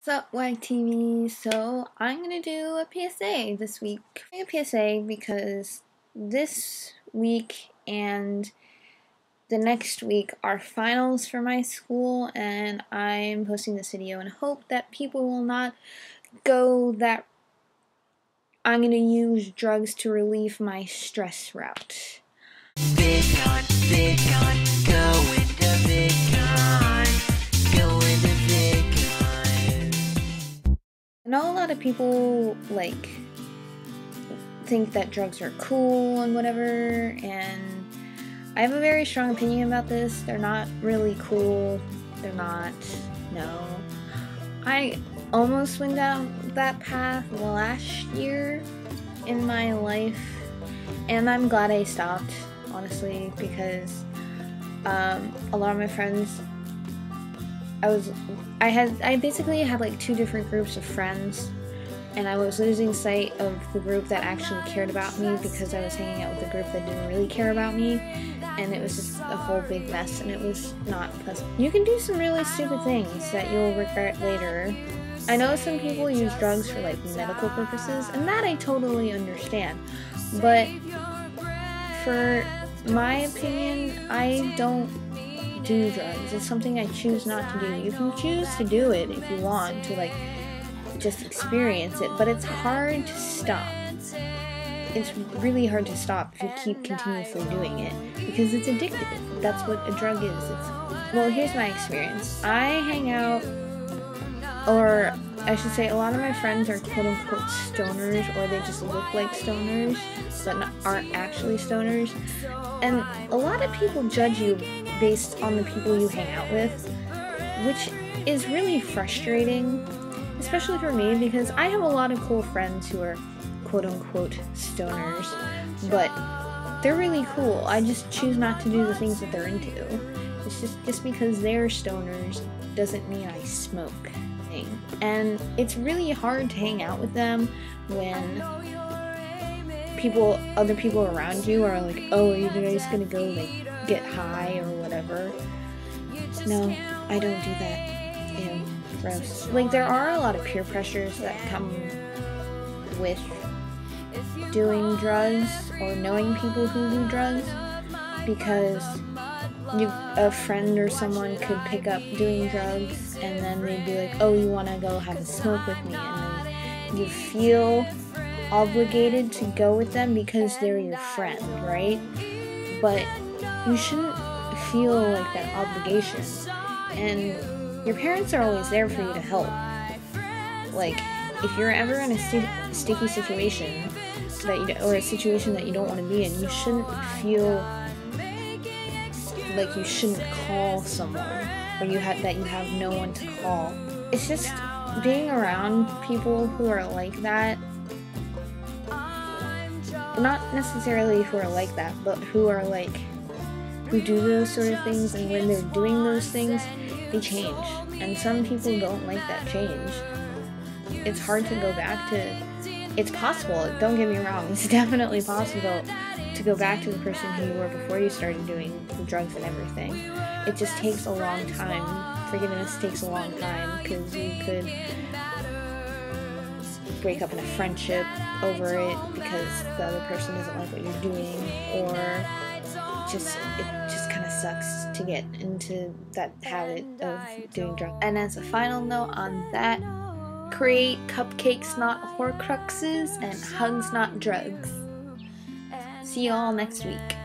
What's up, YTV? So I'm gonna do a PSA this week. A PSA because this week and the next week are finals for my school, and I'm posting this video in hope that people will not go that I'm gonna use drugs to relieve my stress route. VidCon, VidCon, go into VidCon, go into VidCon. I know a lot of people think that drugs are cool and whatever, and I have a very strong opinion about this. They're not really cool. They're not, no. I almost went down that path last year in my life, and I'm glad I stopped, honestly, because a lot of my friends, I basically had like two different groups of friends, and I was losing sight of the group that actually cared about me because I was hanging out with a group that didn't really care about me, and it was just a whole big mess, and it was not pleasant. You can do some really stupid things that you'll regret later. I know some people use drugs for like medical purposes, and that I totally understand, but for my opinion, I don't do drugs. It's something I choose not to do. You can choose to do it if you want to, like, just experience it, but it's hard to stop. It's really hard to stop if you keep continuously doing it, because it's addictive. That's what a drug is. Well, here's my experience. I hang out, or I should say a lot of my friends are quote-unquote stoners, or they just look like stoners, but aren't actually stoners. And a lot of people judge you based on the people you hang out with, which is really frustrating, especially for me, because I have a lot of cool friends who are quote-unquote stoners, but they're really cool. I just choose not to do the things that they're into. It's just because they're stoners doesn't mean I smoke. And it's really hard to hang out with them when other people around you are like, oh, are you guys gonna go like get high or whatever? No, I don't do that. Ew, gross. Like, there are a lot of peer pressures that come with doing drugs or knowing people who do drugs, because a friend or someone could pick up doing drugs and then they'd be like, oh, you want to go have a smoke with me, and then you feel obligated to go with them because they're your friend, right? But you shouldn't feel like that obligation, and your parents are always there for you to help. Like, if you're ever in a sticky situation or a situation that you don't want to be in, you shouldn't feel like you shouldn't call someone, or that you have no one to call. It's just being around people who are like that, not necessarily who are like that, but who do those sort of things, and when they're doing those things, they change. And some people don't like that change. It's hard to go back to, it's possible, don't get me wrong, it's definitely possible to go back to the person who you were before you started doing the drugs and everything. It just takes a long time. Forgiveness takes a long time, because you could break up in a friendship over it because the other person doesn't like what you're doing, or it just kind of sucks to get into that habit of doing drugs. And as a final note on that, create cupcakes, not Horxcuses, and hugs, not drugs. See you all next week.